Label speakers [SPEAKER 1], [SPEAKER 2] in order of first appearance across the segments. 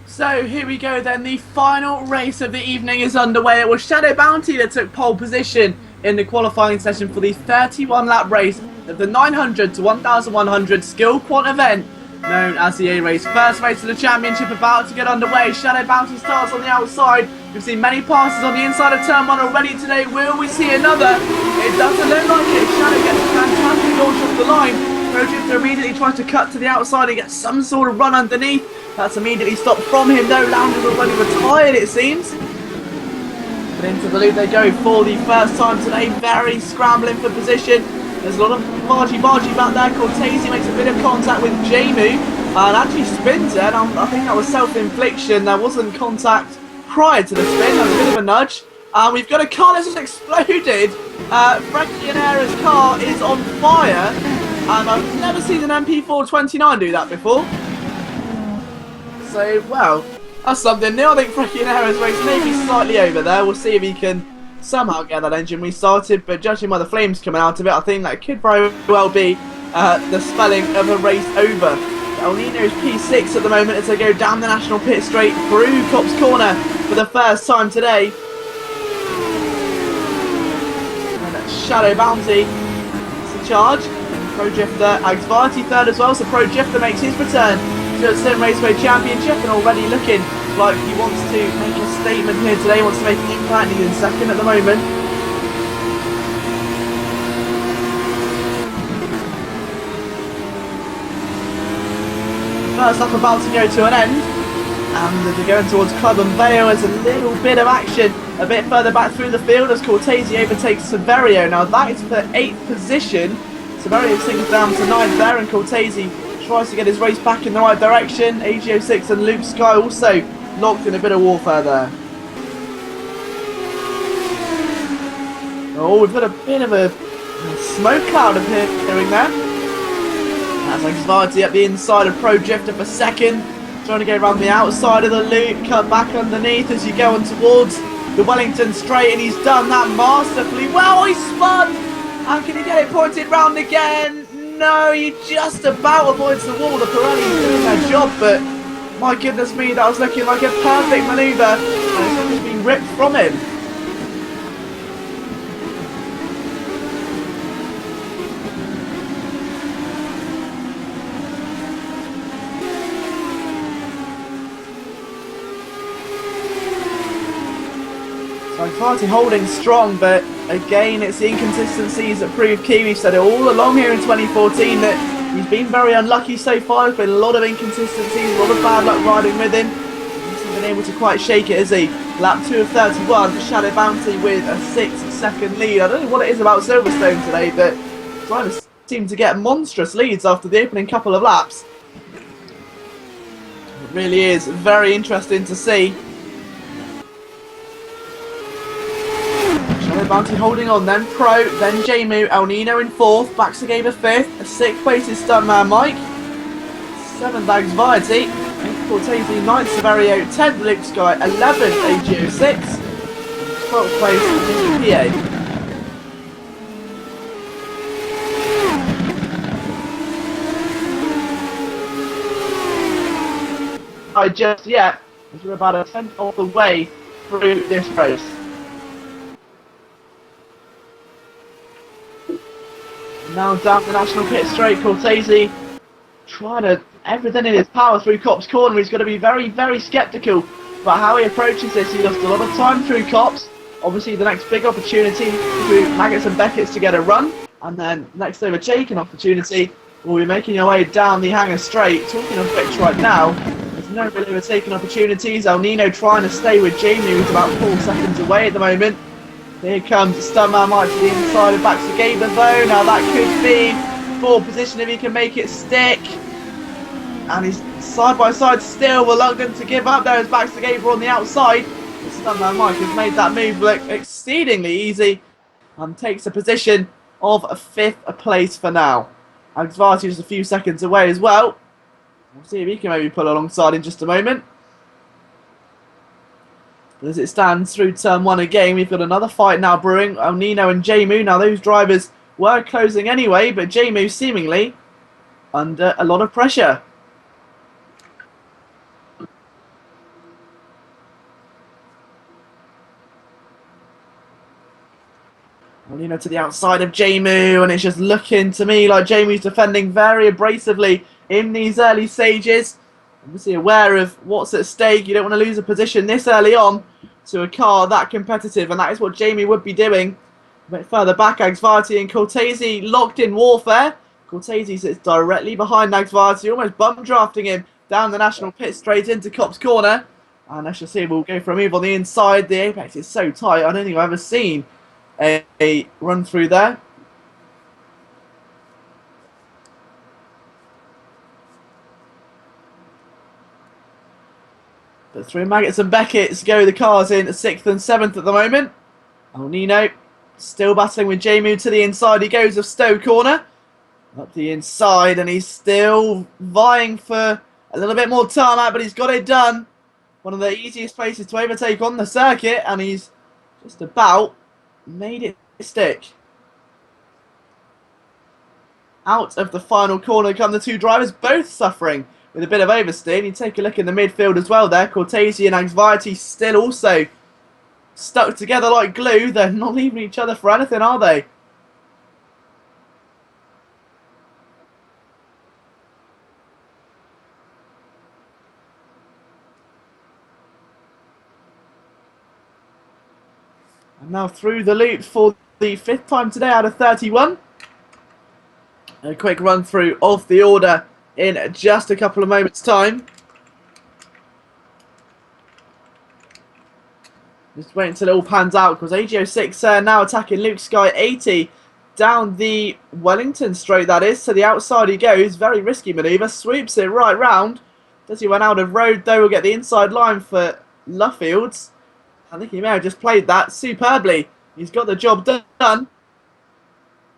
[SPEAKER 1] So here we go then, the final race of the evening is underway. It was Shadow Bounty that took pole position in the qualifying session for the 31 lap race of the 900 to 1100 Skillquant event known as the A-Race. First race of the championship about to get underway. Shadow Bounty starts on the outside. We've seen many passes on the inside of turn 1 already today. Will we see another? It doesn't look like it. Shadow gets a fantastic launch off the line. Projector immediately tries to cut to the outside and get some sort of run underneath. That's immediately stopped from him though. Lounger's already retired, it seems. But into the loop they go for the first time today. Very scrambling for position. There's a lot of bargy back there. Cortese makes a bit of contact with Jamu and actually spins it. I think that was self-infliction. There wasn't contact prior to the spin. That was a bit of a nudge. We've got a car that's just exploded. Frankie Yanera's car is on fire. And I've never seen an MP429 do that before. So, well, that's something new. I think Frankie Yanera's race may be slightly over there. We'll see if he can somehow get that engine restarted. But judging by the flames coming out of it, I think that could very well be the spelling of a race over. El Nino's P6 at the moment as they go down the national pit straight through Copse Corner for the first time today. And that's Shadow Bounty. It's a charge. Pro Drifter, Agvarti third as well, so Pro Drifter makes his return to the Simraceway Championship and already looking like he wants to make a statement here today, wants to make an impact. He's in second at the moment. First lap about to go to an end, and as we're going towards Club and Vale, there's a little bit of action a bit further back through the field as Cortese overtakes Severio. Now that is for 8th position. Severio sinks down to 9th there, and Cortese tries to get his race back in the right direction. AGO6 and Luke Sky also locked in a bit of warfare there. Oh, we've got a bit of a smoke cloud appearing there. That's Agvarti at the inside of Pro Drifter for second. Trying to go around the outside of the loop, cut back underneath as you go on towards the Wellington straight, and he's done that masterfully. Well, he spun! And can he get it pointed round again? No, he just about avoids the wall. The Pirelli's doing their job, but my goodness me, that was looking like a perfect manoeuvre, and it's just been ripped from him. So Agvarti holding strong, but again, it's the inconsistencies that prove key. We've said it all along here in 2014 that he's been very unlucky so far. There's been a lot of inconsistencies, a lot of bad luck riding with him. He hasn't been able to quite shake it, has he? Lap 2 of 31, Shadow Bounty with a 6-second lead. I don't know what it is about Silverstone today, but drivers seem to get monstrous leads after the opening couple of laps. It really is very interesting to see. Bounty holding on then, Pro, then Jamu, El Nino in 4th, Baxagaber 5th, 6th place is Stuntman Mike, 7th Agvarti, 8th Cortese, 9th Severio, 10th Luke Sky, 11th AGO6, 12th place PA. Just yet, as we're about a 10th of the way through this race. Now down the national pit straight, Cortese trying to everything in his power through Copse Corner. He's got to be very, very sceptical about how he approaches this. He lost a lot of time through Copse. Obviously the next big opportunity through Maggots and Beckett's to get a run. And then next overtaking opportunity will be making your way down the Hangar straight. Talking of which right now, there's no really overtaking opportunities. El Nino trying to stay with Jamie, who's about 4 seconds away at the moment. Here comes Stuntman Mike to the inside of Baxagaber though. Now that could be 4th position if he can make it stick. And he's side by side still reluctant to give up there as Baxagaber on the outside. Stuntman Mike has made that move look exceedingly easy and takes a position of a 5th place for now. Agvarti is a few seconds away as well. We'll see if he can maybe pull alongside in just a moment. As it stands through turn 1 again, we've got another fight now brewing. El Nino and Jamu. Now those drivers were closing anyway, but Jamu seemingly under a lot of pressure. Nino to the outside of Jamu, and it's just looking to me like Jamu's defending very abrasively in these early stages. Obviously aware of what's at stake. You don't want to lose a position this early on to a car that competitive, and that is what Jamu would be doing. A bit further back, Agsvarti and Cortese locked in warfare. Cortese sits directly behind Agsvarti, almost bum drafting him down the national pit straight into Cop's corner. And let's just see, we'll go for a move on the inside. The apex is so tight, I don't think I've ever seen a run through there. But through Maggots and Beckett's go the cars in 6th and 7th at the moment. El Nino still battling with Jamu to the inside. He goes of Stowe corner. Up the inside, and he's still vying for a little bit more tarmac, but he's got it done. One of the easiest places to overtake on the circuit, and he's just about made it stick. Out of the final corner come the two drivers, both suffering with a bit of oversteer. You take a look in the midfield as well there. Cortese and Agsvarti still also stuck together like glue. They're not leaving each other for anything, are they? And now through the loop for the 5th time today out of 31. A quick run through of the order in just a couple of moments' time. Just wait until it all pans out, because AGO6 now attacking Luke Sky 80 down the Wellington straight, that is. To the outside he goes. Very risky manoeuvre. Sweeps it right round. Does he run out of road though? We'll get the inside line for Luffields. I think he may have just played that superbly. He's got the job done.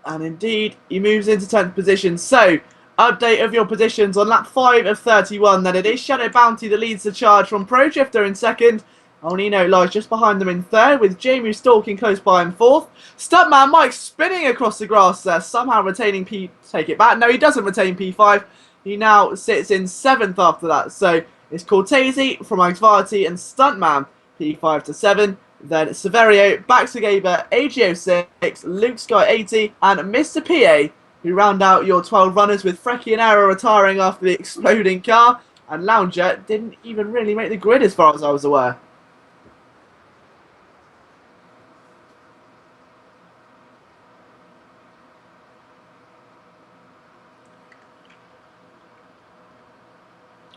[SPEAKER 1] And indeed, he moves into 10th position. So, update of your positions on lap 5 of 31. Then it is Shadow Bounty that leads the charge from Pro Drifter in 2nd. El Nino lies just behind them in 3rd, with Jamu stalking close by in 4th. Stuntman Mike spinning across the grass there, somehow retaining P... Take it back. No, he doesn't retain P5. He now sits in 7th after that. So, it's Cortese from Agsvarti and Stuntman. P5 to 7, then Severio, Baxagaber, AGO6, Luke Sky 80, and Mr. PA, who round out your 12 runners, with Frecky and Arrow retiring after the exploding car, and Lounger didn't even really make the grid as far as I was aware.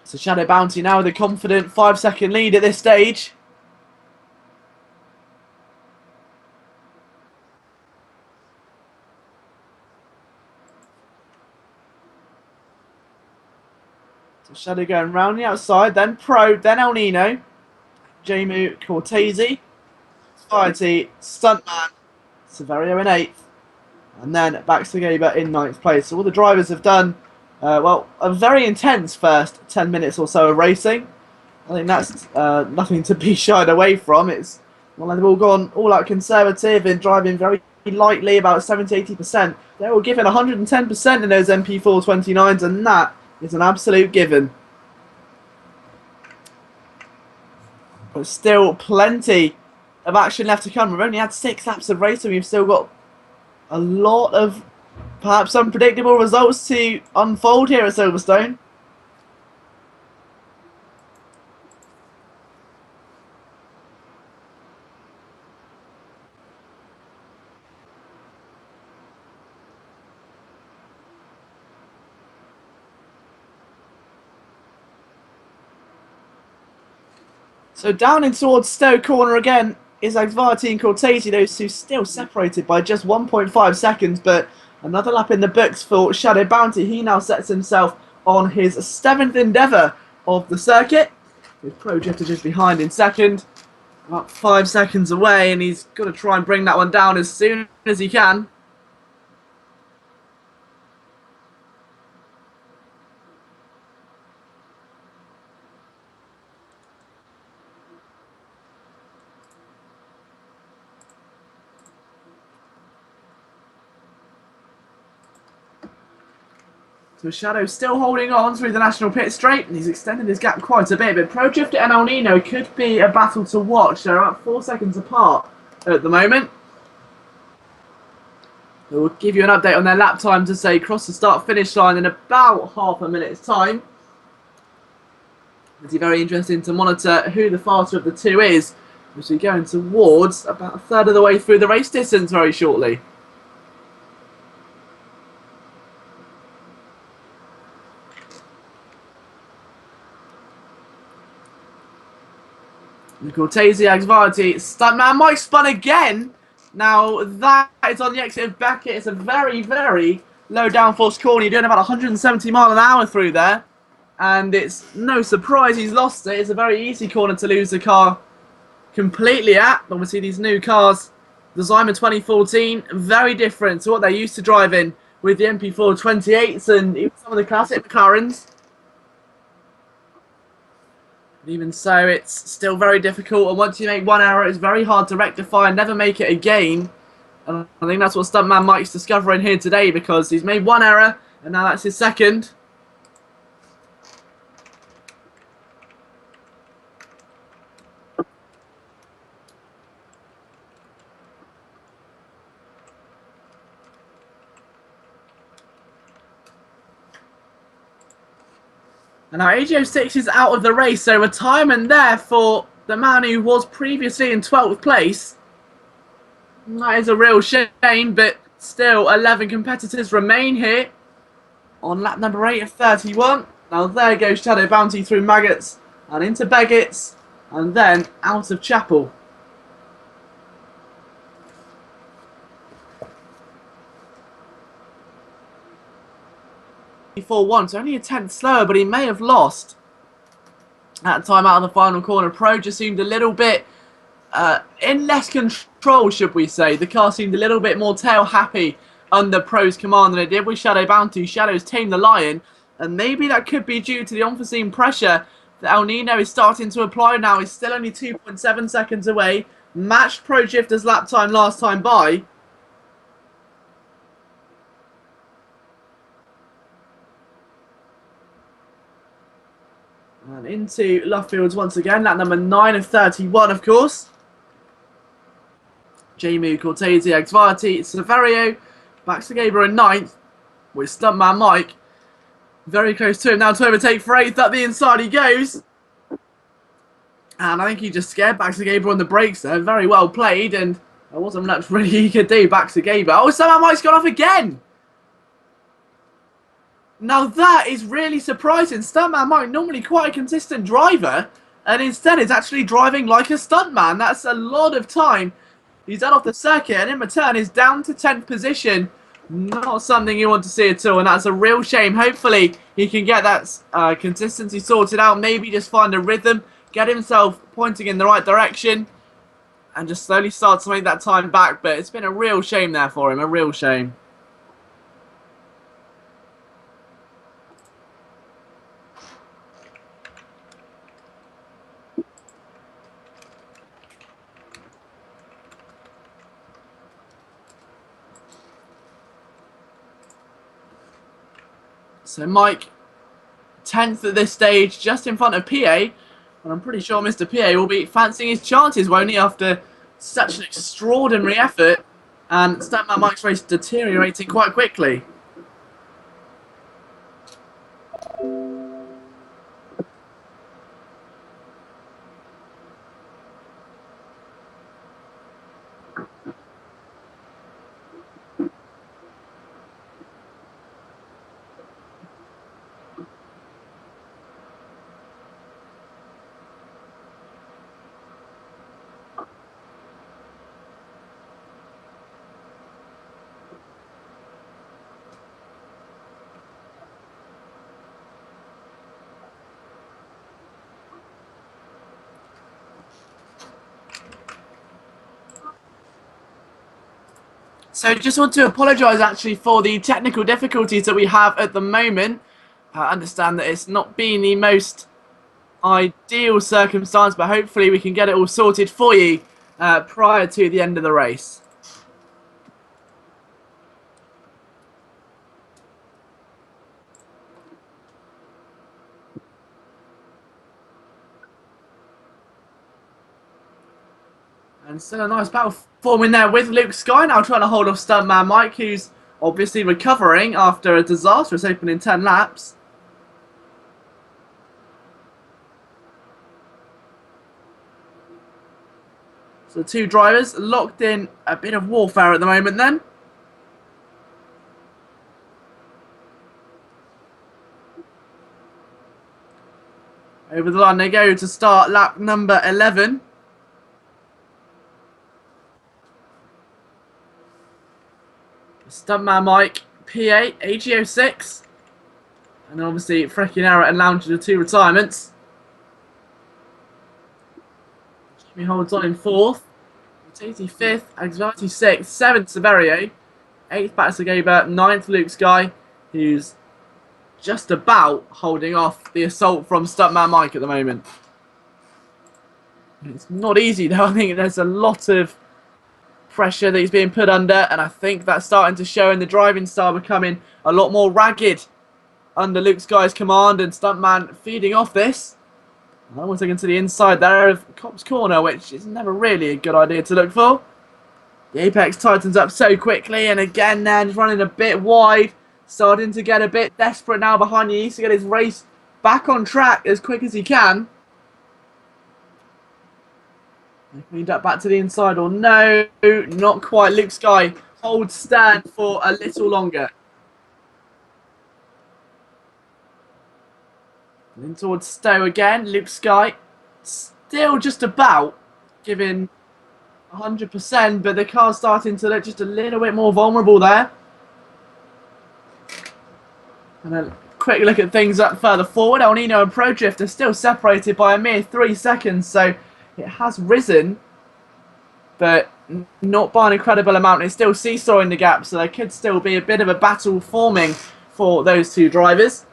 [SPEAKER 1] So Shadow Bounty now with a confident 5-second lead at this stage. Shadow going round the outside, then Pro, then El Nino, Jamu, Cortese, Society, Stuntman, Severio in 8th, and then Baxagaber in 9th place. So all the drivers have done, well, a very intense first 10 minutes or so of racing. I think that's nothing to be shied away from. It's, well, they've all gone all out conservative and driving very lightly, about 70-80%. They were given 110% in those MP4 29s, and that is an absolute given. But still plenty of action left to come. We've only had 6 laps of racing. We've still got a lot of perhaps unpredictable results to unfold here at Silverstone. So down in towards Stowe corner again is Agsvarti and Cortese, those two still separated by just 1.5 seconds, but another lap in the books for Shadow Bounty. He now sets himself on his 7th endeavour of the circuit, with Pro Drifter just behind in 2nd, about 5 seconds away, and he's got to try and bring that one down as soon as he can. So Shadow still holding on through the national pit straight, and he's extended his gap quite a bit. But Pro Drifter and El Nino could be a battle to watch. They're about 4 seconds apart at the moment. We'll give you an update on their lap time to say cross the start-finish line in about half a minute's time. It'll be very interesting to monitor who the faster of the two is, as we going towards about a third of the way through the race distance very shortly. Cortese, Agvarti, Stuntman Mike spun again. Now that is on the exit of Beckett. It's a very, very low downforce corner. You're doing about 170 mile an hour through there. And it's no surprise he's lost it. It's a very easy corner to lose the car completely at. Obviously these new cars, the Zymer 2014, very different to what they're used to driving with the MP4 28s and even some of the classic McLarens. Even so, it's still very difficult, and once you make one error, it's very hard to rectify and never make it again. And I think that's what Stuntman Mike's discovering here today, because he's made one error, and now that's his second. And now AG06 is out of the race, so retirement there for the man who was previously in 12th place. That is a real shame, but still 11 competitors remain here on lap number 8 of 31. Now there goes Shadow Bounty through Maggots and into Beggett's and then out of Chapel. 4-1, so only a tenth slower, but he may have lost that time out of the final corner. Pro just seemed a little bit in less control, should we say. The car seemed a little bit more tail happy under Pro's command than it did with Shadow Bounty. Shadow's tamed the Lion, and maybe that could be due to the unforeseen pressure that El Nino is starting to apply now. He's still only 2.7 seconds away. Matched Pro Shifter's lap time last time by. And into Lovefields once again, lap number 9 of 31, of course. Jamie, Cortese, Agvarti, Severio, Baxter-Gabriel in 9th, with Stuntman Mike very close to him now to overtake for 8th. Up the inside he goes. And I think he just scared Baxter-Gabriel on the brakes there. Very well played, and there wasn't much really he could do, Baxter-Gabriel. Oh, Stuntman Mike's gone off again! Now that is really surprising. Stuntman Mike, normally quite a consistent driver, and instead is actually driving like a stuntman. That's a lot of time he's done off the circuit, and in return is down to 10th position. Not something you want to see at all, and that's a real shame. Hopefully he can get that consistency sorted out, maybe just find a rhythm, get himself pointing in the right direction, and just slowly start to make that time back. But it's been a real shame there for him, a real shame. So Mike, 10th at this stage, just in front of PA. And I'm pretty sure Mr. PA will be fancying his chances, won't he, after such an extraordinary effort. And Stuntman Mike's race deteriorating quite quickly. So just want to apologise actually for the technical difficulties that we have at the moment. I understand that it's not been the most ideal circumstance, but hopefully we can get it all sorted for you prior to the end of the race. And still a nice battle forming there with Luke Sky now trying to hold off Stuntman Mike, who's obviously recovering after a disastrous opening 10 laps. So the two drivers locked in a bit of warfare at the moment then. Over the line they go to start lap number 11. Stuntman Mike, P8, AGO6. And then obviously Frekinera and Lounge the two retirements. Jimmy holds on in 4th. Matati 5th, Anxiety 6th, 7th Severio, 8th Batsagaba, 9th Luke Sky, who's just about holding off the assault from Stuntman Mike at the moment. It's not easy though. I think there's a lot of pressure that he's being put under, and I think that's starting to show in the driving style becoming a lot more ragged under Luke Sky's command, and Stuntman feeding off this. And we're taken to the inside there of Cop's Corner, which is never really a good idea to look for. The Apex tightens up so quickly, and again then he's running a bit wide, starting to get a bit desperate now behind you. He needs to get his race back on track as quick as he can. Cleaned up back to the inside, or no, not quite. Luke Sky holds stand for a little longer. And then towards Stowe again. Luke Sky still just about giving 100%, but the car's starting to look just a little bit more vulnerable there. And a quick look at things up further forward. El Nino and Pro Drift are still separated by a mere 3 seconds, so it has risen, but not by an incredible amount. It's still seesawing the gap, so there could still be a bit of a battle forming for those two drivers.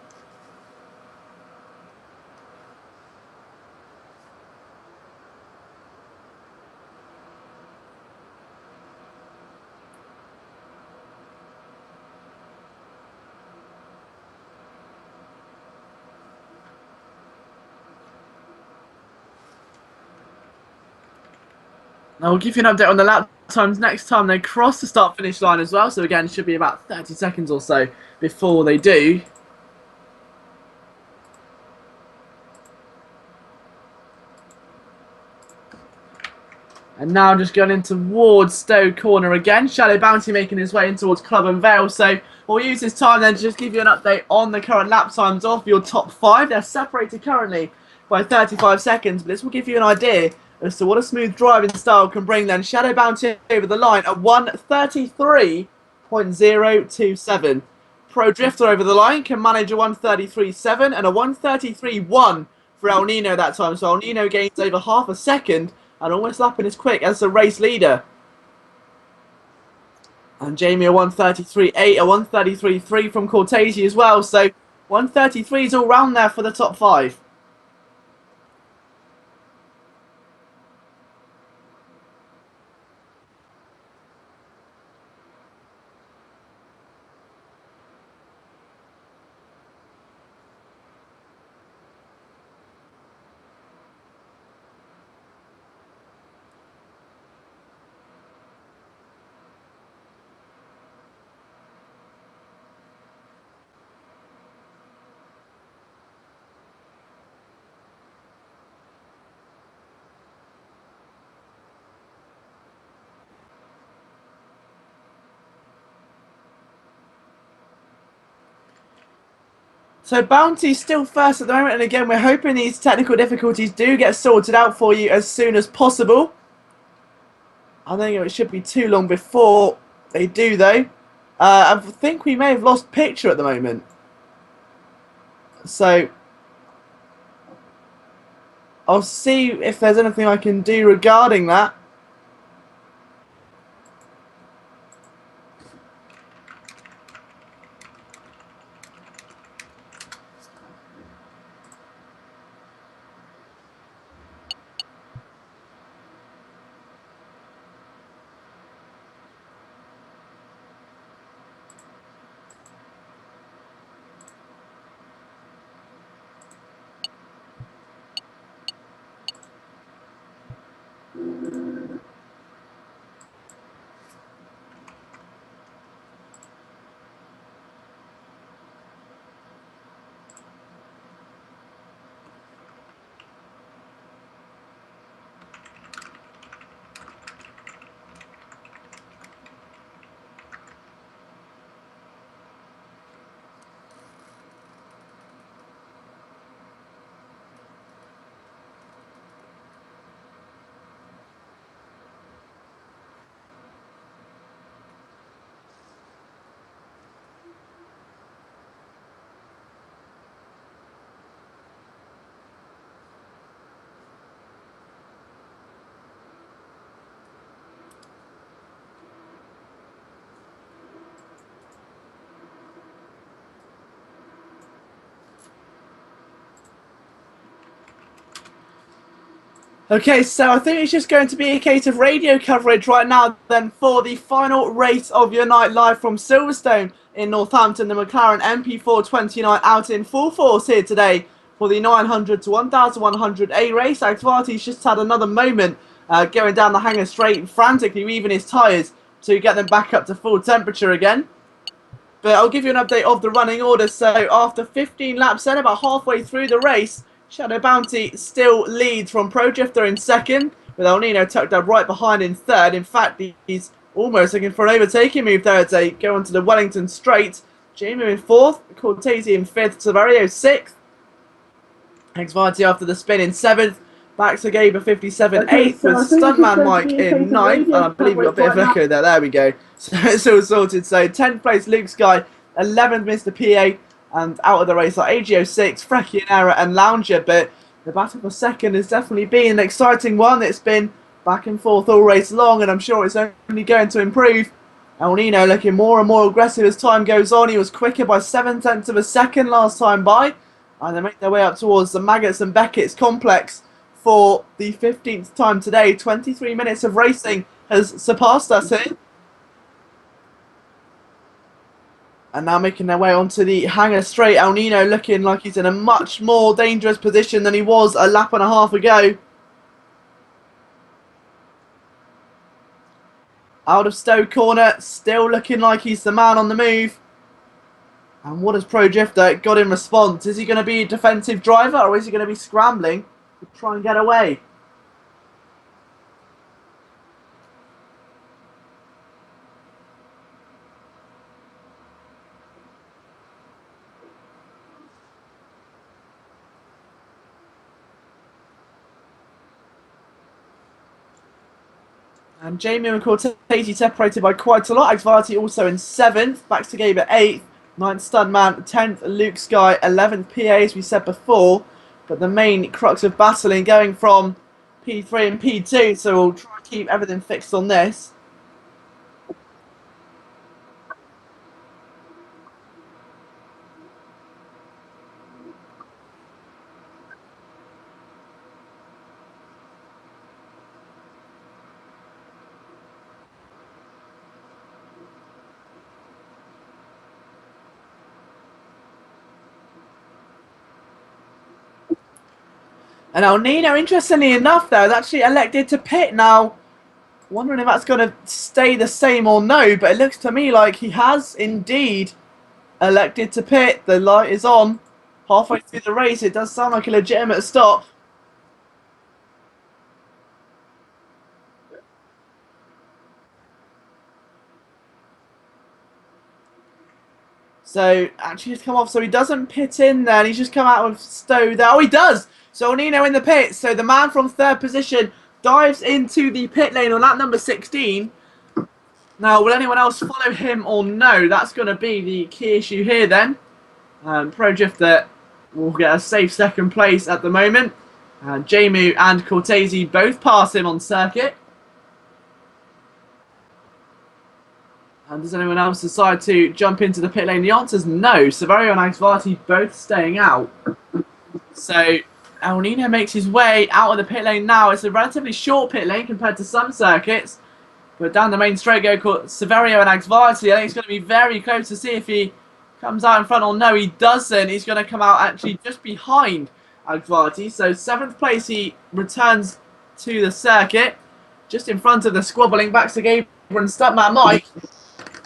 [SPEAKER 1] I'll give you an update on the lap times next time they cross the start-finish line as well. So again, it should be about 30 seconds or so before they do. And now just going in towards Stowe Corner again. Shadow Bounty making his way in towards Club and Vale. So we'll use this time then to just give you an update on the current lap times of your top 5. They're separated currently by 35 seconds, but this will give you an idea as to what a smooth driving style can bring then. Shadow Bounty over the line at 1:33.027. Pro Drifter over the line can manage a 1:33.7 and a 1:33.1 for El Nino that time. So El Nino gains over half a second and almost lapping as quick as the race leader. And Jamie a 1:33.8, a 1:33.3 from Cortese as well. So 1:33 is all round there for the top 5. So Bounty's still first at the moment, and again, we're hoping these technical difficulties do get sorted out for you as soon as possible. I don't think it should be too long before they do, though. I think we may have lost picture at the moment. So I'll see if there's anything I can do regarding that. Okay, so I think it's just going to be a case of radio coverage right now then for the final race of your night live from Silverstone in Northampton. The McLaren MP429 out in full force here today for the 900 to 1100A race. Akvati's just had another moment going down the hanger straight, frantically weaving his tyres to get them back up to full temperature again. But I'll give you an update of the running order. So after 15 laps then, about halfway through the race, Shadow Bounty still leads from Pro Drifter in second, with El Nino tucked up right behind in third. In fact, he's almost looking for an overtaking move there as they go onto the Wellington Straight. Jamie in fourth, Cortese in fifth, Severio sixth. Xvarty after the spin in seventh. Back to Gaber 57 eighth, with Stuntman Mike in ninth. And I believe we got a bit of echo there. There we go. So it's all sorted. So 10th place Luke Sky, 11th Mr. PA, and out of the race are AG06, Frecky and Error and Lounger. But the battle for second has definitely been an exciting one. It's been back and forth all race long, and I'm sure it's only going to improve. El Nino looking more and more aggressive as time goes on. He was quicker by 7/10 of a second last time by. And they make their way up towards the Maggots and Beckett's complex for the 15th time today. 23 minutes of racing has surpassed us here. And now making their way onto the hanger straight. El Nino looking like he's in a much more dangerous position than he was a lap and a half ago. Out of Stowe corner, still looking like he's the man on the move. And what has Pro Drifter got in response? Is he going to be a defensive driver, or is he going to be scrambling to try and get away? And Jamie and Cortese separated by quite a lot. Xvarty also in 7th, Baxter Gaber 8th, 9th Stuntman, 10th Luke Sky, 11th PA as we said before. But the main crux of battling going from P3 and P2, so we'll try to keep everything fixed on this. And El Nino, interestingly enough, though, has actually elected to pit now. Wondering if that's going to stay the same or no, but it looks to me like he has indeed elected to pit. The light is on. Halfway through the race, it does sound like a legitimate stop. So, actually just come off, so he doesn't pit in there, and he's just come out with Stowe there. Oh, he does! So, Nino in the pit. So, the man from third position dives into the pit lane on lap number 16. Now, will anyone else follow him or no? That's going to be the key issue here then. Pro Drifter will get a safe second place at the moment. Jamu and Cortese both pass him on circuit. And does anyone else decide to jump into the pit lane? The answer is no. Severio and Xvarty both staying out. So El Nino makes his way out of the pit lane now. It's a relatively short pit lane compared to some circuits. But down the main straight go Severio and Xvarty. I think it's going to be very close to see if he comes out in front or no. He doesn't. He's going to come out actually just behind Xvarty. So 7th place he returns to the circuit. Just in front of the squabbling backs to Gabriel and Stuntman Mike.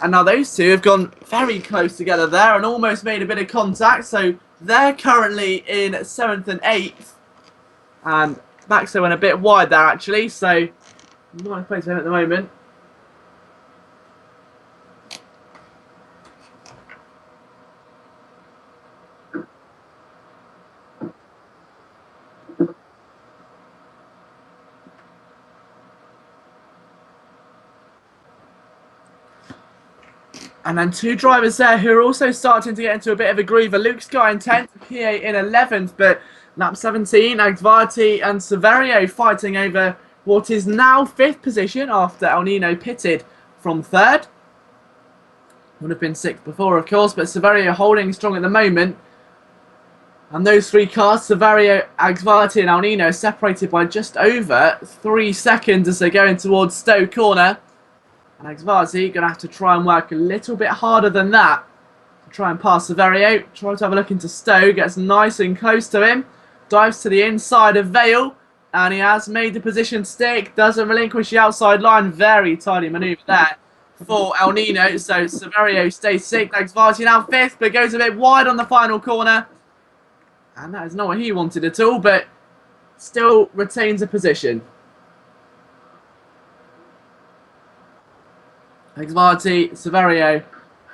[SPEAKER 1] And now those two have gone very close together there and almost made a bit of contact. So they're currently in 7th and 8th. And Baxter went a bit wide there actually. So nice place for him at the moment. And then two drivers there who are also starting to get into a bit of a groove. Luke Sky in 10th, PA in 11th, but lap 17, Xvarty and Severio fighting over what is now 5th position after El Nino pitted from 3rd. Would have been 6th before, of course, but Severio holding strong at the moment. And those three cars, Saverio, Agvarti and El Nino, separated by just over 3 seconds as they're going towards Stowe Corner. And Agvarti going to have to try and work a little bit harder than that to try and pass Saverio. Tries to have a look into Stowe, gets nice and close to him. Dives to the inside of Vale, and he has made the position stick. Doesn't relinquish the outside line. Very tidy manoeuvre there for El Nino. So Saverio stays sixth. Agvarti now fifth, but goes a bit wide on the final corner. And that is not what he wanted at all, but still retains a position. Agvarti, Saverio,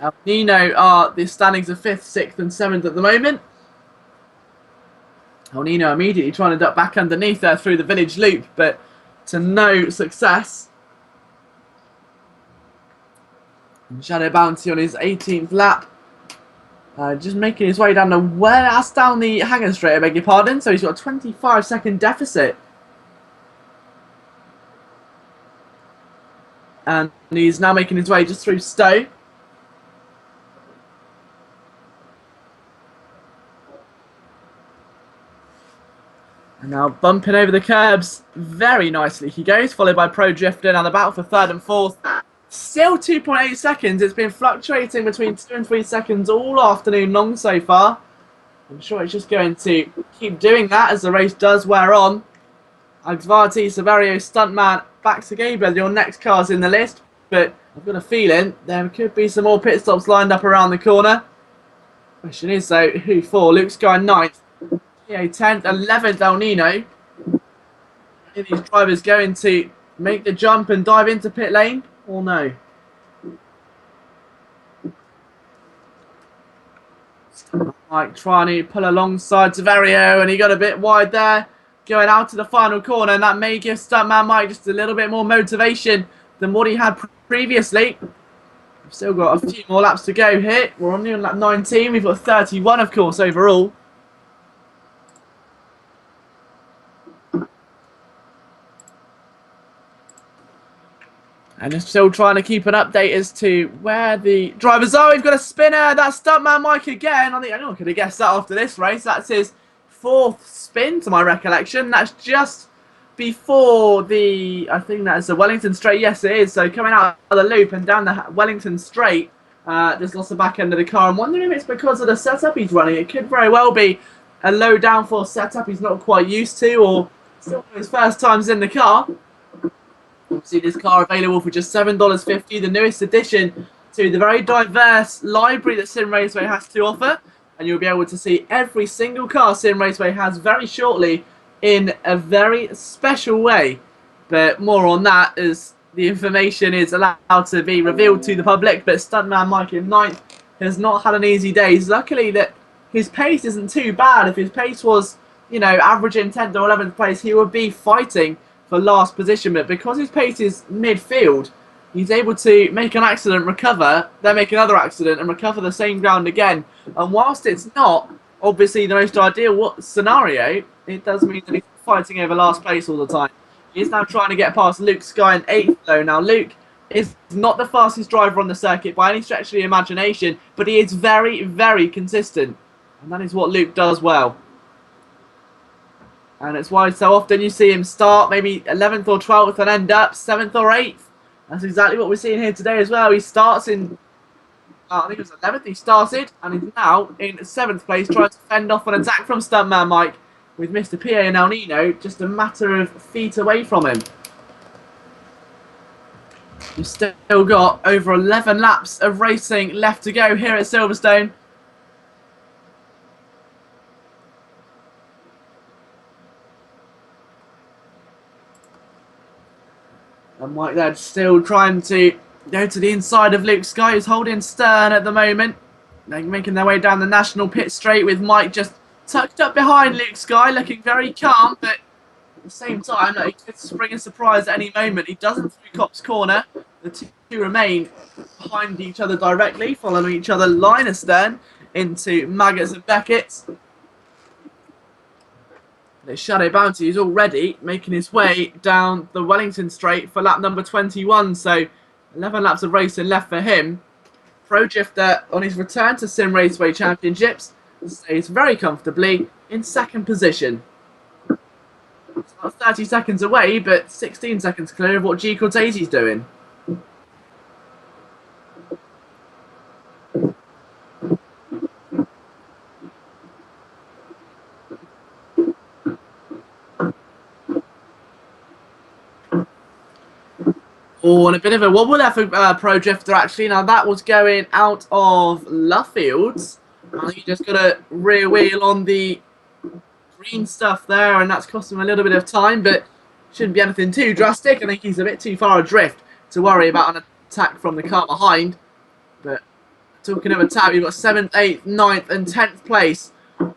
[SPEAKER 1] El Nino are the standings of 5th, 6th and 7th at the moment. El Nino immediately trying to duck back underneath there through the village loop, but to no success. And Shadow Bounty on his 18th lap. Just making his way down down the hangar straight, I beg your pardon. So he's got a 25-second deficit. And he's now making his way just through Stowe. And now bumping over the curbs very nicely he goes, followed by Pro Drifter. Now the battle for 3rd and 4th. Still 2.8 seconds. It's been fluctuating between 2 and 3 seconds all afternoon long so far. I'm sure it's just going to keep doing that as the race does wear on. Agvarti, Saverio, Stuntman, back to Gabriel, your next car's in the list. But I've got a feeling there could be some more pit stops lined up around the corner. Question is though, who for? Luke Sky 9th, PA 10th, 11th El Nino. Are these drivers going to make the jump and dive into pit lane? Or no? Mike trying to pull alongside Saverio, and he got a bit wide there, going out to the final corner, and that may give Stuntman Mike just a little bit more motivation than what he had previously. We've still got a few more laps to go here. We're only on lap 19. We've got 31, of course, overall. And just still trying to keep an update as to where the drivers are. We've got a spinner. That's Stuntman Mike again. I think anyone could have guessed that after this race. That's his 4th spin, to my recollection. That's just before I think that's the Wellington Straight. Yes, it is. So coming out of the loop and down the Wellington Straight, just lost the back end of the car. I'm wondering if it's because of the setup he's running. It could very well be a low downforce setup he's not quite used to, or still his first times in the car. See this car available for just $7.50, the newest addition to the very diverse library that Simraceway has to offer. And you'll be able to see every single car Simraceway has very shortly in a very special way. But more on that as the information is allowed to be revealed to the public. But Stuntman Mike in 9th has not had an easy day. Luckily that his pace isn't too bad. If his pace was, you know, averaging 10th or 11th place, he would be fighting for last position, but because his pace is midfield, he's able to make an accident, recover, then make another accident and recover the same ground again. And whilst it's not obviously the most ideal scenario, it does mean that he's fighting over last place all the time. He's now trying to get past Luke Sky in 8th though. Now Luke is not the fastest driver on the circuit by any stretch of the imagination, but he is very, very consistent. And that is what Luke does well. And it's why so often you see him start maybe 11th or 12th and end up 7th or 8th. That's exactly what we're seeing here today as well. He starts in, I think it was 11th he started, and he's now in 7th place trying to fend off an attack from Stuntman Mike with Mr. PA and El Nino just a matter of feet away from him. We've still got over 11 laps of racing left to go here at Silverstone. And Mike there still trying to go to the inside of Luke Sky, who's holding stern at the moment. They're making their way down the national pit straight with Mike just tucked up behind Luke Sky, looking very calm, but at the same time, he could spring a surprise at any moment. He doesn't through Cop's corner. The two remain behind each other directly, following each other line astern into Maggots and Beckett's. The Shadow Bounty is already making his way down the Wellington Straight for lap number 21, so 11 laps of racing left for him. Pro Drifter on his return to Sim Raceway Championships stays very comfortably in second position. It's not 30 seconds away, but 16 seconds clear of what G Cortese's doing. Oh, and a bit of a wobble there for Pro Drifter, actually. Now, that was going out of Luffields. I think he just got a rear wheel on the green stuff there, and that's cost him a little bit of time, but shouldn't be anything too drastic. I think he's a bit too far adrift to worry about an attack from the car behind. But talking of attack, you've got 7th, 8th, 9th, and 10th place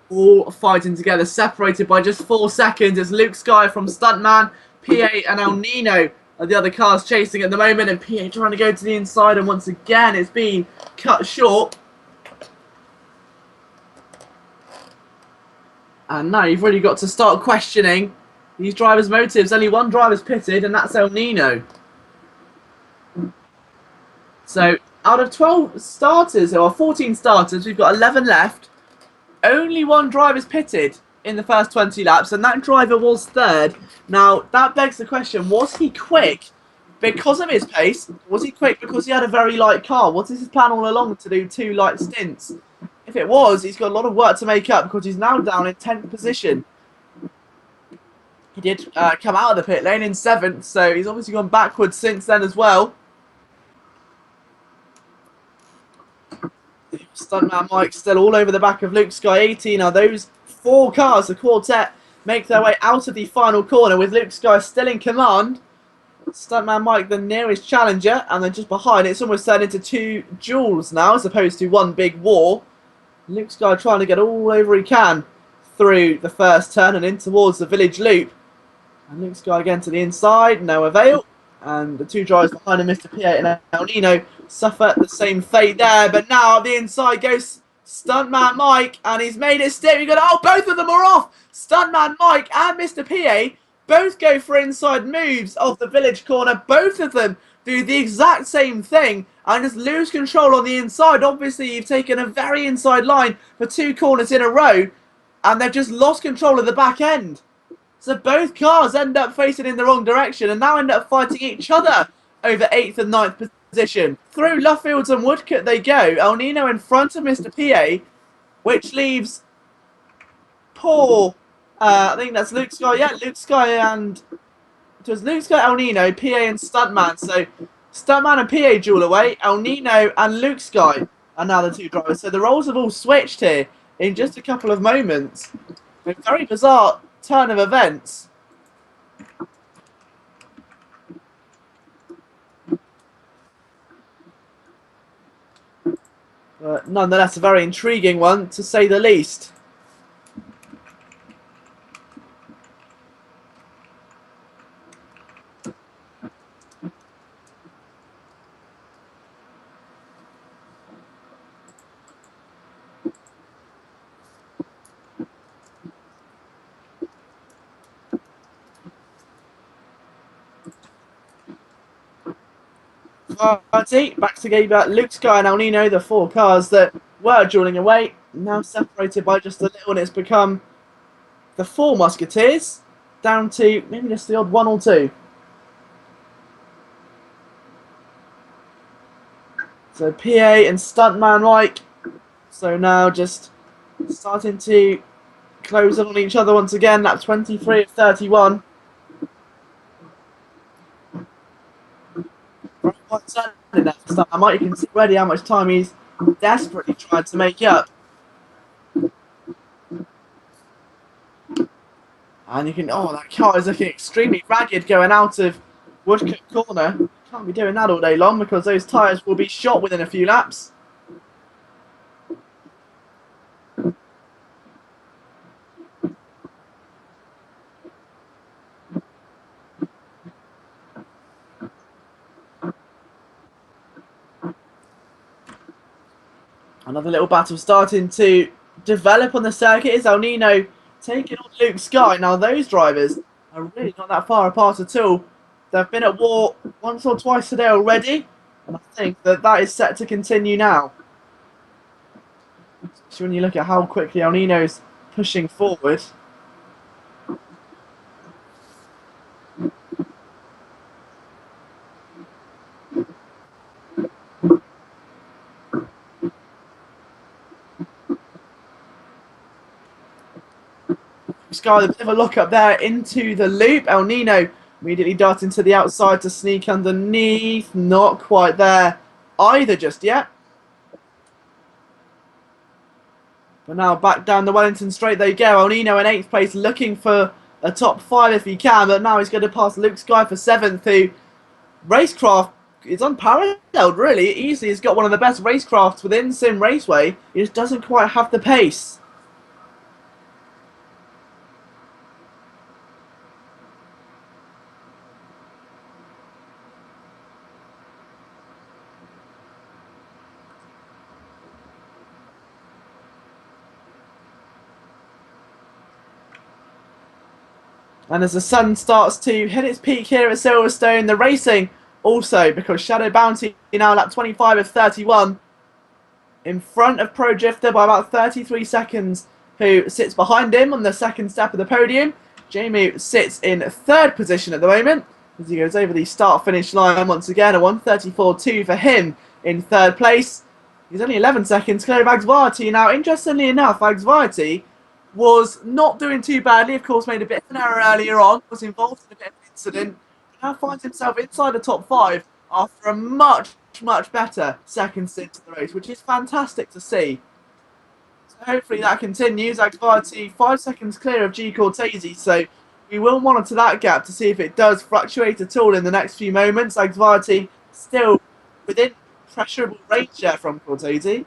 [SPEAKER 1] all fighting together, separated by just 4 seconds. It's Luke Sky from Stuntman, PA, and El Nino are the other cars chasing at the moment, and PA trying to go to the inside, and once again it's been cut short. And now you've really got to start questioning these drivers' motives. Only one driver's pitted, and that's El Nino. So out of 12 starters, or 14 starters, we've got 11 left. Only one driver's pitted in the first 20 laps, and that driver was third. Now, that begs the question, was he quick because of his pace? Was he quick because he had a very light car? Was his plan all along to do 2 light stints? If it was, he's got a lot of work to make up because he's now down in 10th position. He did come out of the pit lane in 7th, so he's obviously gone backwards since then as well. Stuntman Mike still all over the back of Luke Sky 18. Now those 4 cars, the quartet, make their way out of the final corner with Luke Sky still in command. Stuntman Mike the nearest challenger, and then just behind it's almost turned into 2 duels now as opposed to 1 big war. Luke Sky trying to get all over he can through the first turn and in towards the village loop. And Luke Sky again to the inside, no avail. And the 2 drivers behind him, Mr. P8 and El Nino, suffer the same fate there. But now the inside goes Stuntman Mike, and he's made it stick. We got, oh, both of them are off. Stuntman Mike and Mr. PA both go for inside moves off the village corner. Both of them do the exact same thing and just lose control on the inside. Obviously, you've taken a very inside line for 2 corners in a row, and they've just lost control of the back end. So both cars end up facing in the wrong direction and now end up fighting each other over 8th and 9th position. Through Luffields and Woodcote they go. El Nino in front of Mr. PA, which leaves poor, I think that's Luke Sky. Yeah, Luke Sky and... It was Luke Sky, El Nino, PA and Stuntman. So Stuntman and PA duel away. El Nino and Luke Sky are now the 2 drivers. So the roles have all switched here in just a couple of moments. A very bizarre turn of events. But nonetheless, a very intriguing one, to say the least. Back to game Luke Sky and El Nino, the 4 cars that were dueling away, now separated by just a little, and it's become the 4 Musketeers down to maybe just the odd 1 or 2. So PA and Stuntman Mike, so now just starting to close in on each other once again. Lap 23 of 31. Quite certainly that's Stuntman Mike. You can see already how much time he's desperately tried to make up. And you can, oh, that car is looking extremely ragged going out of Woodcote corner. Can't be doing that all day long because those tyres will be shot within a few laps. Another little battle starting to develop on the circuit. Is El Nino taking on Luke Sky. Now those drivers are really not that far apart at all. They've been at war once or twice today already, and I think that that is set to continue now. So when you look at how quickly El Nino's pushing forward. Sky, a bit of a look up there into the loop. El Nino immediately darting to the outside to sneak underneath. Not quite there either just yet. But now back down the Wellington Straight they go. El Nino in 8th place looking for a top 5 if he can. But now he's going to pass Luke Sky for 7th, who racecraft is unparalleled really. Easily has got one of the best racecrafts within Simraceway. He just doesn't quite have the pace. And as the sun starts to hit its peak here at Silverstone, the racing also, because Shadow Bounty now lap 25 of 31, in front of Pro Drifter by about 33 seconds, who sits behind him on the second step of the podium. Jamie sits in 3rd position at the moment, as he goes over the start-finish line once again, a 1:34.2 for him in 3rd place. He's only 11 seconds clear of Agsvarty. Now, interestingly enough, Agsvarty was not doing too badly, of course, made a bit of an error earlier on, was involved in a bit of an incident, now finds himself inside the top 5 after a much better second stint in the race, which is fantastic to see. So hopefully that continues. Agsvarty 5 seconds clear of G Cortese, so we will monitor that gap to see if it does fluctuate at all in the next few moments. Agsvarty still within pressurable range there from Cortese.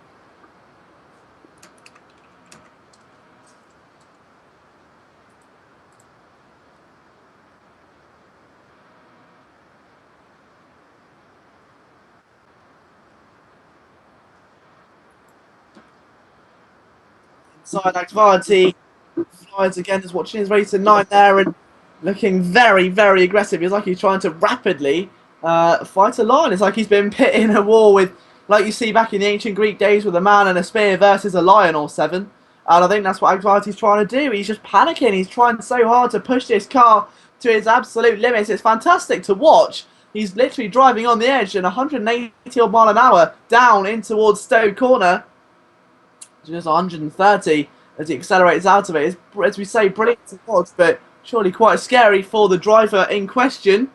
[SPEAKER 1] Inside Agsvarty flies again, is watching his race in 9 there and looking very aggressive. It's like he's trying to rapidly fight a line. It's like he's been pit in a war with, like you see back in the ancient Greek days, with a man and a spear versus a lion or 7. And I think that's what Agsvarty's trying to do. He's just panicking. He's trying so hard to push this car to its absolute limits. It's fantastic to watch. He's literally driving on the edge at 180 mile an hour down in towards Stowe Corner. Just 130 as he accelerates out of it. It's, as we say, brilliant to watch, but surely quite scary for the driver in question.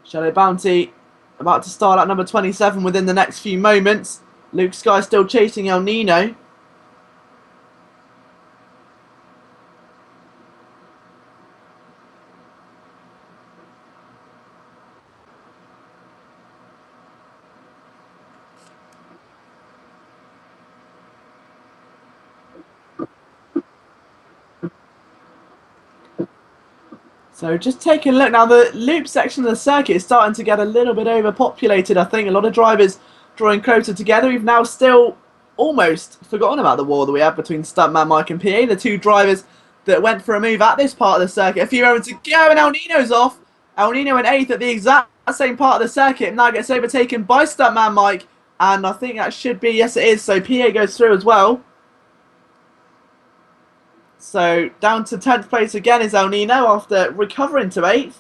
[SPEAKER 1] Shadow Bounty about to start at number 27 within the next few moments. Luke Sky still chasing El Nino. So just taking a look now, the loop section of the circuit is starting to get a little bit overpopulated. I think a lot of drivers drawing closer together. We've now still almost forgotten about the war that we have between Stuntman Mike and PA, the 2 drivers that went for a move at this part of the circuit. A few moments to go and El Nino's off. El Nino in 8th at the exact same part of the circuit now gets overtaken by Stuntman Mike, and I think that should be, yes it is, so PA goes through as well. So down to 10th place again is El Nino after recovering to 8th.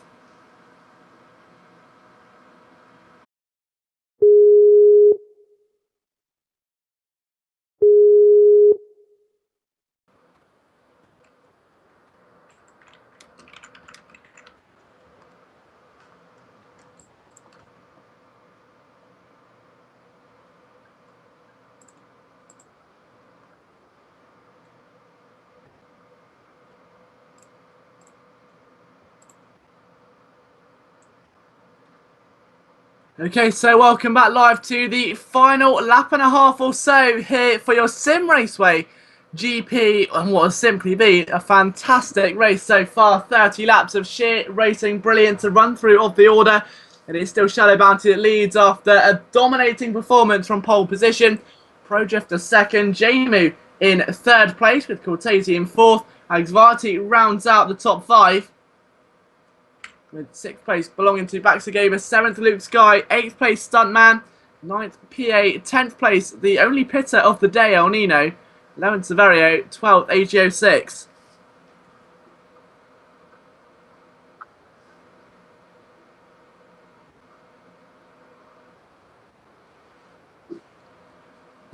[SPEAKER 1] Okay, so welcome back live to the final lap and a half or so here for your Simraceway GP, and what has simply been a fantastic race so far. 30 laps of sheer racing, brilliant to run through of the order. It is still Shadow Bounty that leads after a dominating performance from pole position. Pro Drifter 2nd, Jamu in 3rd place with Cortese in 4th. Agsvarty rounds out the top 5. With 6th place belonging to Baxagaba, 7th Luke Sky, 8th place Stuntman, 9th PA, 10th place, the only pitter of the day, El Nino. 11th Severio, 12th AGO6.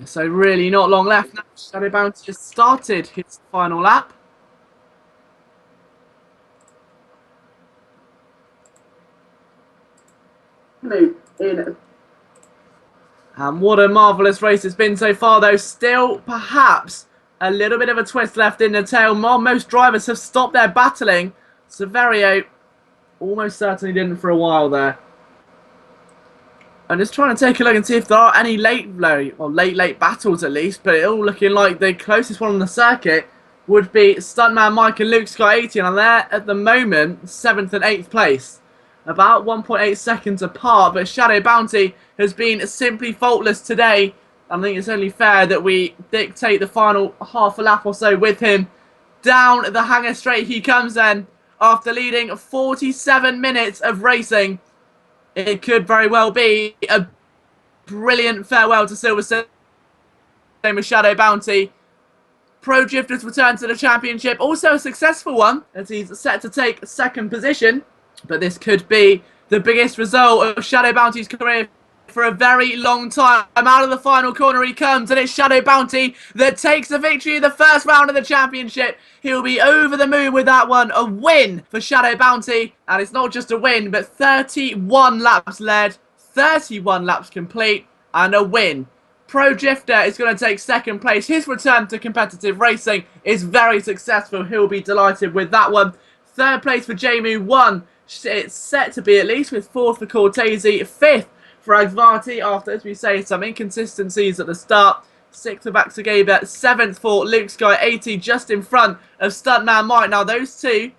[SPEAKER 1] So really not long left now. Shadow Bounty has started his final lap. In. And what a marvellous race it's been so far, though. Still, perhaps, a little bit of a twist left in the tail. Most drivers have stopped their battling. Severio almost certainly didn't for a while there. I'm just trying to take a look and see if there are any late battles at least, but it all looking like the closest one on the circuit would be Stuntman Mike and Luke Sky 80, and they're at the moment 7th and 8th place. About 1.8 seconds apart, but Shadow Bounty has been simply faultless today. I think it's only fair that we dictate the final half a lap or so with him. Down the hanger straight he comes then, after leading 47 minutes of racing. It could very well be a brilliant farewell to Silverstone with Shadow Bounty. Pro Drifter's return to the championship, also a successful one, as he's set to take second position. But this could be the biggest result of Shadow Bounty's career for a very long time. Out of the final corner he comes, and it's Shadow Bounty that takes the victory in the first round of the championship. He'll be over the moon with that one. A win for Shadow Bounty. And it's not just a win, but 31 laps led, 31 laps complete, and a win. Pro Drifter is going to take second place. His return to competitive racing is very successful. He'll be delighted with that one. Third place for Jamu, 1. It's set to be at least, with 4th for Cortese, 5th for Agvarti after, as we say, some inconsistencies at the start. 6th for Baxagaber, 7th for Luke Sky 80, just in front of Stuntman Mike. Now those two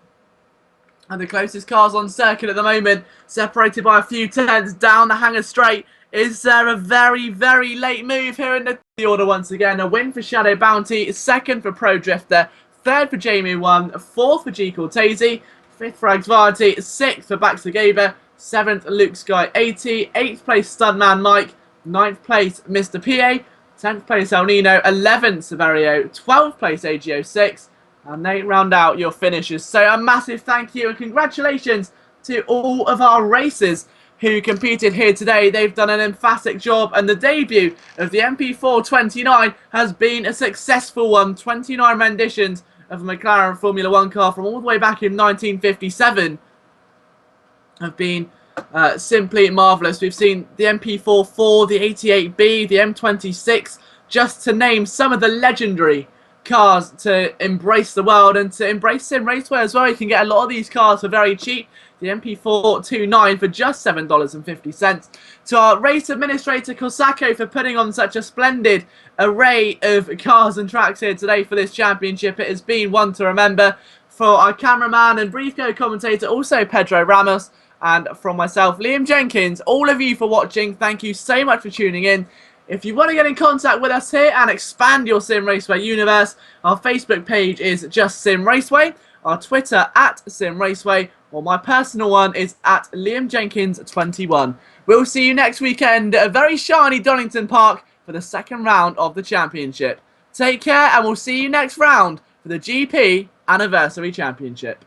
[SPEAKER 1] are the closest cars on circuit at the moment, separated by a few tenths down the hanger straight. Is there a very, very late move here in the order once again? A win for Shadow Bounty, 2nd for Pro Drifter, 3rd for Jamie 1, 4th for G Cortese, 5th for Agvarti, 6th for Baxagaber, 7th Luke Sky 80, 8th place Stuntman Mike, 9th place Mr. PA, 10th place El Nino, 11th Severio, 12th place AGO6, and they round out your finishes. So a massive thank you and congratulations to all of our racers who competed here today. They've done an emphatic job, and the debut of the MP4 29 has been a successful one. 29 renditions of a McLaren Formula 1 car from all the way back in 1957 have been simply marvellous. We've seen the MP44, the 88B, the M26, just to name some of the legendary cars to embrace the world and to embrace Simraceway as well. You can get a lot of these cars for very cheap. The MP4 29 for just $7.50. To our race administrator Kosako for putting on such a splendid array of cars and tracks here today for this championship. It has been one to remember. For our cameraman and brief co-commentator, also Pedro Ramos, and from myself, Liam Jenkins, all of you for watching. Thank you so much for tuning in. If you want to get in contact with us here and expand your Sim Raceway universe, our Facebook page is just Sim Raceway, our Twitter at Sim Raceway, or my personal one is at Liam Jenkins 21. We'll see you next weekend at a very shiny Donington Park for the second round of the championship. Take care, and we'll see you next round for the GP Anniversary Championship.